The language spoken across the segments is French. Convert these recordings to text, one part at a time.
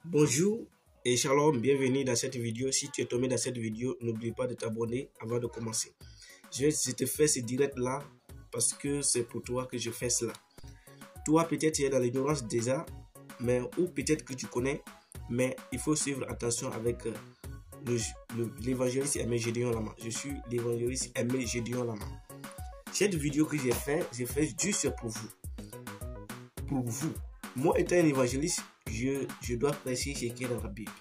Bonjour et shalom, bienvenue dans cette vidéo. Si tu es tombé dans cette vidéo, n'oublie pas de t'abonner avant de commencer. Je te fais ce direct là parce que c'est pour toi que je fais cela. Toi peut-être tu es dans l'ignorance déjà, mais ou peut-être que tu connais, mais il faut suivre attention avec l'évangéliste Aimé Gédéon Lama. Je suis l'évangéliste Aimé Gédéon Lama. Cette vidéo que j'ai fait juste pour vous. Pour vous. Moi étant un évangéliste, je dois prêcher ce qui est dans la Bible.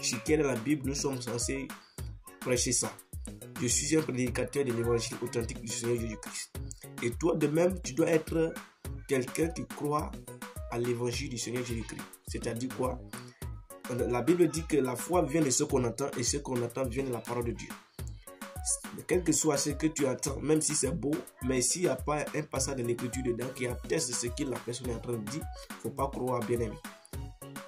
Ce qui est dans la Bible, nous sommes censés prêcher ça. Je suis un prédicateur de l'évangile authentique du Seigneur Jésus-Christ. Et toi de même, tu dois être quelqu'un qui croit à l'évangile du Seigneur Jésus-Christ. C'est-à-dire quoi? La Bible dit que la foi vient de ce qu'on entend et ce qu'on entend vient de la parole de Dieu. Quel que soit ce que tu attends, même si c'est beau, mais s'il n'y a pas un passage de l'écriture dedans qui atteste ce que la personne est en train de dire, il ne faut pas croire, bien aimé.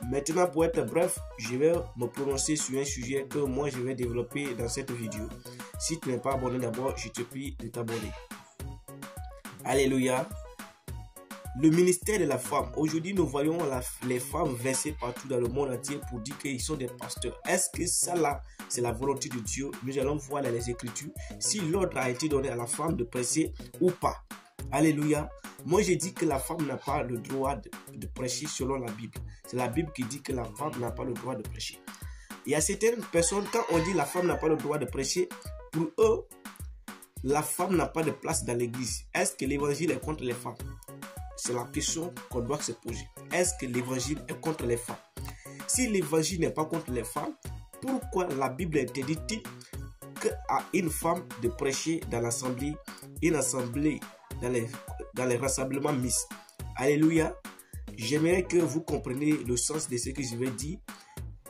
Maintenant, pour être bref, je vais me prononcer sur un sujet que moi je vais développer dans cette vidéo. Si tu n'es pas abonné d'abord, je te prie de t'abonner. Alléluia. Le ministère de la femme. Aujourd'hui, nous voyons les femmes versées partout dans le monde entier pour dire qu'ils sont des pasteurs. Est-ce que ça là, c'est la volonté de Dieu? Nous allons voir dans les Écritures si l'ordre a été donné à la femme de prêcher ou pas. Alléluia. Moi, j'ai dit que la femme n'a pas le droit de prêcher selon la Bible. C'est la Bible qui dit que la femme n'a pas le droit de prêcher. Il y a certaines personnes, quand on dit la femme n'a pas le droit de prêcher, pour eux, la femme n'a pas de place dans l'église. Est-ce que l'évangile est contre les femmes? C'est la question qu'on doit se poser. Est-ce que l'évangile est contre les femmes? Si l'évangile n'est pas contre les femmes, pourquoi la Bible interdit-il qu'à une femme de prêcher dans l'assemblée, une assemblée dans les rassemblements mixtes? Alléluia. J'aimerais que vous compreniez le sens de ce que je vais dire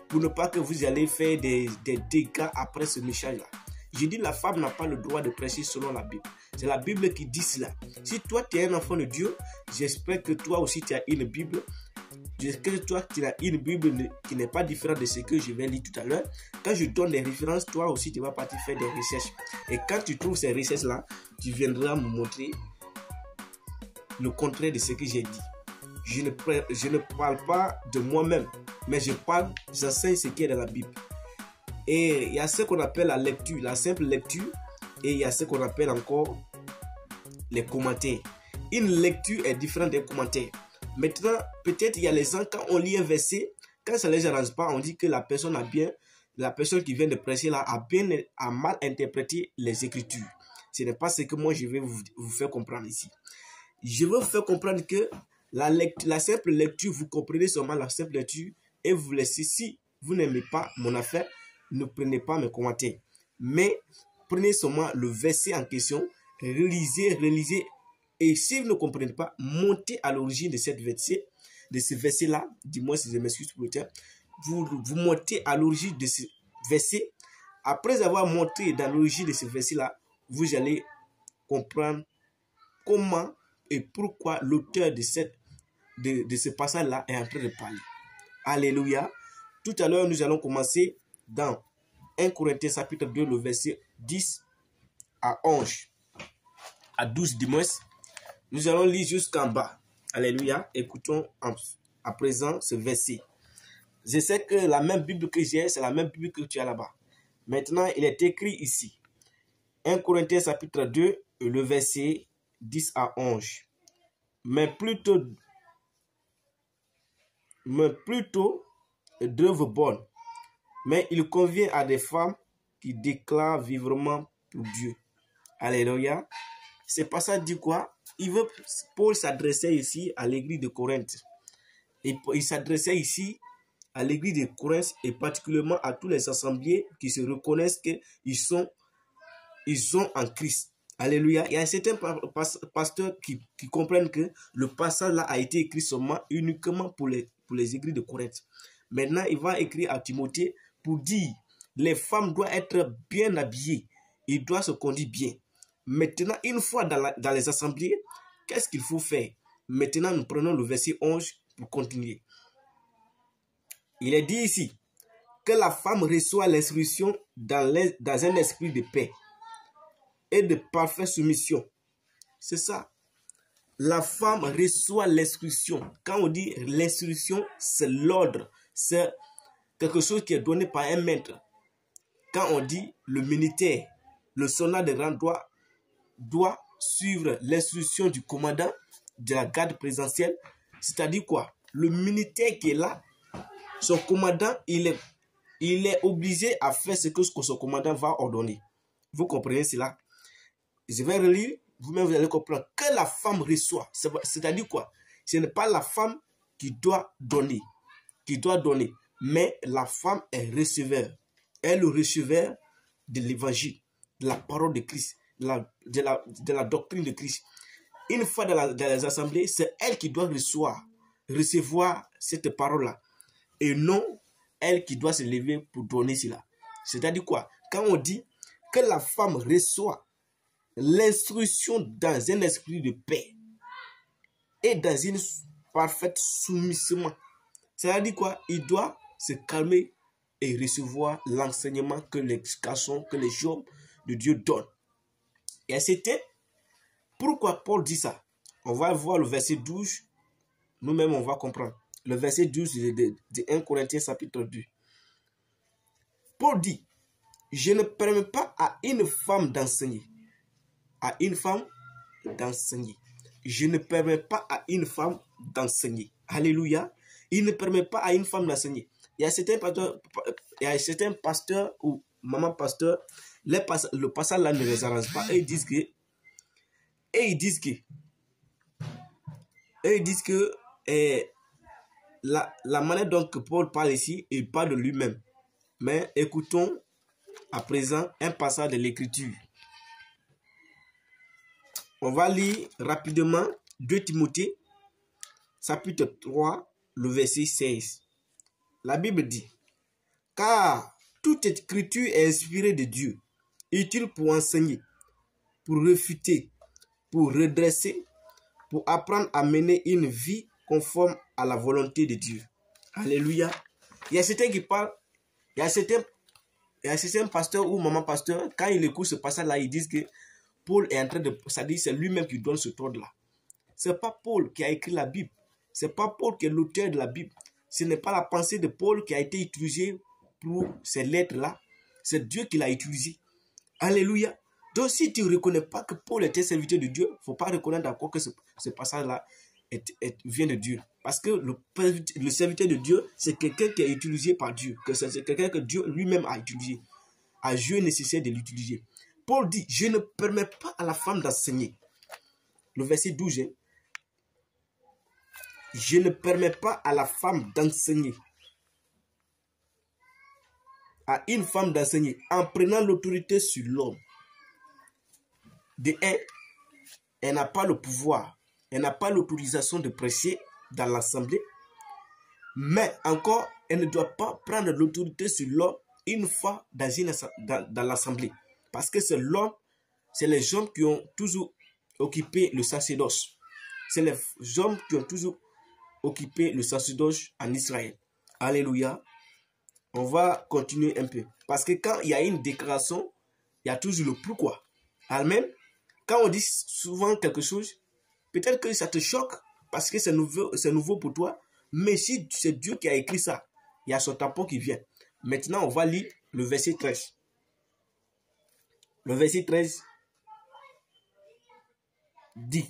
pour ne pas que vous allez faire des dégâts après ce message-là. Je dis la femme n'a pas le droit de prêcher selon la Bible. C'est la Bible qui dit cela. Si toi tu es un enfant de Dieu, j'espère que toi aussi tu as une Bible. J'espère que toi tu as une Bible qui n'est pas différente de ce que je vais lire tout à l'heure. Quand je donne des références, toi aussi tu vas partir faire des recherches. Et quand tu trouves ces recherches-là, tu viendras me montrer le contraire de ce que j'ai dit. Je ne parle pas de moi-même, mais j'enseigne ce qui est dans la Bible. Et il y a ce qu'on appelle la lecture, la simple lecture, et il y a ce qu'on appelle encore les commentaires. Une lecture est différente d'un commentaire. Maintenant, peut-être il y a les gens, quand on lit un verset, quand ça ne les arrange pas, on dit que la personne qui vient de prêcher là a mal interprété les Écritures. Ce n'est pas ce que moi je vais vous faire comprendre ici. Je veux vous faire comprendre que la simple lecture, vous comprenez seulement la simple lecture et vous laissez. Si vous n'aimez pas mon affaire, ne prenez pas mes commentaires. Mais prenez seulement le verset en question, relisez. Et si vous ne comprenez pas, montez à l'origine de ce verset-là. Dis-moi si je m'excuse pour le terme. Vous montez à l'origine de ce verset. Après avoir monté dans l'origine de ce verset-là, vous allez comprendre comment et pourquoi l'auteur de ce passage-là est en train de parler. Alléluia. Tout à l'heure, nous allons commencer dans 1 Corinthiens chapitre 2, le verset 10 à 11. À 12 du moins. Nous allons lire jusqu'en bas. Alléluia. Écoutons à présent ce verset. Je sais que la même Bible que j'ai, c'est la même Bible que tu as là-bas. Maintenant, il est écrit ici. 1 Corinthiens chapitre 2, le verset 10 à 11. Mais plutôt d'œuvres bonnes. Mais il convient à des femmes qui déclarent vivement pour Dieu. Alléluia. Ce passage dit quoi? Paul s'adressait ici à l'église de Corinthe. Et il s'adressait ici à l'église de Corinthe et particulièrement à tous les assemblés qui se reconnaissent qu'ils sont en Christ. Alléluia. Il y a certains pasteurs qui comprennent que le passage là a été écrit uniquement pour les églises de Corinthe. Maintenant, il va écrire à Timothée pour dire les femmes doivent être bien habillées. Ils doivent se conduire bien. Maintenant, une fois dans les assemblées, qu'est-ce qu'il faut faire? Maintenant, nous prenons le verset 11 pour continuer. Il est dit ici que la femme reçoit l'instruction dans un esprit de paix et de parfaite soumission. C'est ça. La femme reçoit l'instruction. Quand on dit l'instruction, c'est l'ordre. C'est quelque chose qui est donné par un maître. Quand on dit le militaire, le soldat de rang doit suivre l'instruction du commandant de la garde présidentielle, c'est-à-dire quoi? Le militaire qui est là, son commandant, il est obligé à faire ce que son commandant va ordonner. Vous comprenez cela? Je vais relire, vous-même vous allez comprendre que la femme reçoit. C'est-à-dire quoi? Ce n'est pas la femme qui doit donner, mais la femme est receveur. Elle est le receveur de l'évangile, de la parole de Christ, de la doctrine de Christ. Une fois dans les assemblées, c'est elle qui doit recevoir cette parole-là. Et non elle qui doit se lever pour donner cela. C'est-à-dire quoi? Quand on dit que la femme reçoit l'instruction dans un esprit de paix et dans une parfaite soumission, c'est-à-dire quoi? Il doit se calmer et recevoir l'enseignement que l'explication que les hommes de Dieu donnent. Et c'était pourquoi Paul dit ça. On va voir le verset 12. Nous-mêmes, on va comprendre. Le verset 12 de 1 Corinthiens chapitre 2. Paul dit, je ne permets pas à une femme d'enseigner. À une femme d'enseigner. Je ne permets pas à une femme d'enseigner. Alléluia. Il ne permet pas à une femme d'enseigner. Il y a certains pasteurs ou maman pasteur, le passage là ne les arrange pas. Et ils disent que la manière dont Paul parle ici, il parle de lui-même. Mais écoutons à présent un passage de l'Écriture. On va lire rapidement 2 Timothée, chapitre 3, le verset 16. La Bible dit, « Car toute écriture est inspirée de Dieu, utile pour enseigner, pour réfuter, pour redresser, pour apprendre à mener une vie conforme à la volonté de Dieu. » Alléluia. Il y a certains qui parlent, il y a certains pasteurs ou maman pasteur, quand ils écoutent ce passage-là, ils disent que Paul est en train de... C'est-à-dire c'est lui-même qui donne ce ordre-là. Ce n'est pas Paul qui a écrit la Bible. Ce n'est pas Paul qui est l'auteur de la Bible. Ce n'est pas la pensée de Paul qui a été utilisée pour ces lettres-là. C'est Dieu qui l'a utilisée. Alléluia. Donc si tu ne reconnais pas que Paul était serviteur de Dieu, il ne faut pas reconnaître encore que ce passage-là vient de Dieu. Parce que le serviteur de Dieu, c'est quelqu'un qui est utilisé par Dieu. C'est quelqu'un que Dieu lui-même a utilisé. À Dieu nécessaire de l'utiliser. Paul dit, je ne permets pas à la femme d'enseigner. Le verset 12. Je ne permets pas à la femme d'enseigner. À une femme d'enseigner en prenant l'autorité sur l'homme. De un, elle n'a pas le pouvoir. Elle n'a pas l'autorisation de prêcher dans l'assemblée. Mais encore, elle ne doit pas prendre l'autorité sur l'homme une fois dans l'assemblée. Parce que c'est l'homme, c'est les hommes qui ont toujours occupé le sacerdoce. C'est les hommes qui ont toujours occupé le sacerdoce en Israël. Alléluia. On va continuer un peu. Parce que quand il y a une déclaration, il y a toujours le pourquoi. Amen. Quand on dit souvent quelque chose, peut-être que ça te choque parce que c'est nouveau pour toi. Mais si c'est Dieu qui a écrit ça, il y a son tampon qui vient. Maintenant, on va lire le verset 13. Le verset 13 dit.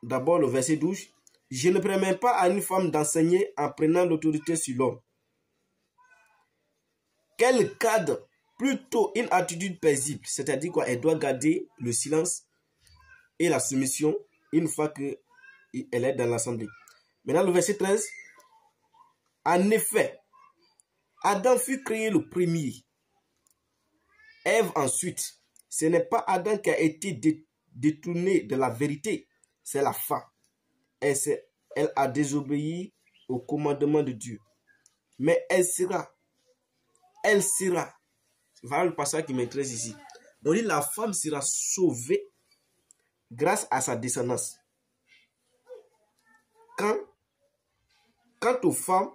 D'abord le verset 12. Je ne permets pas à une femme d'enseigner en prenant l'autorité sur l'homme. Qu'elle garde plutôt une attitude paisible. C'est-à-dire quoi? Elle doit garder le silence et la soumission une fois qu'elle est dans l'assemblée. Maintenant le verset 13. En effet, Adam fut créé le premier. Ève ensuite. Ce n'est pas Adam qui a été détourné de la vérité. C'est la femme. Elle a désobéi au commandement de Dieu. Mais elle sera. Voilà le passage qui m'intéresse ici. On dit la femme sera sauvée grâce à sa descendance. Quant aux femmes,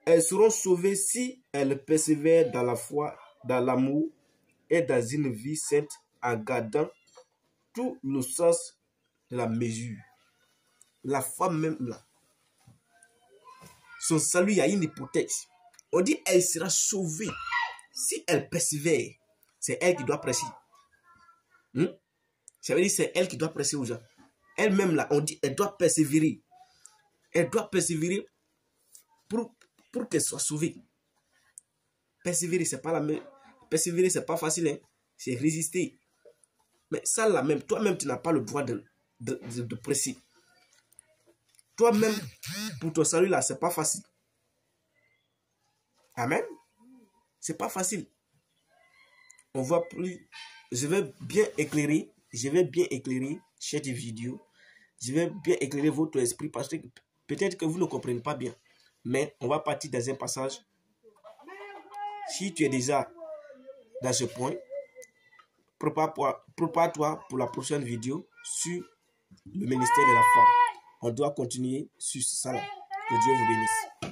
elles seront sauvées si elles persévèrent dans la foi, dans l'amour et dans une vie sainte en gardant tout le sens de la mesure. La femme même là, son salut, il y a une hypothèse. On dit elle sera sauvée. Si elle persévère, c'est elle qui doit prêcher. Ça veut dire c'est elle qui doit prêcher aux gens. Elle-même là, on dit elle doit persévérer. Elle doit persévérer pour qu'elle soit sauvée. Persévérer, c'est pas la même. Persévérer, c'est pas facile, hein? C'est résister. Mais ça là même, toi-même, tu n'as pas le droit de presser. Toi-même, pour ton salut là, c'est pas facile. Amen. C'est pas facile. On voit plus. Je vais bien éclairer cette vidéo. Je vais bien éclairer votre esprit parce que peut-être que vous ne comprenez pas bien. Mais on va partir dans un passage. Si tu es déjà dans ce point, prépare-toi pour la prochaine vidéo sur le ministère de la femme. On doit continuer sur ça là. Que Dieu vous bénisse.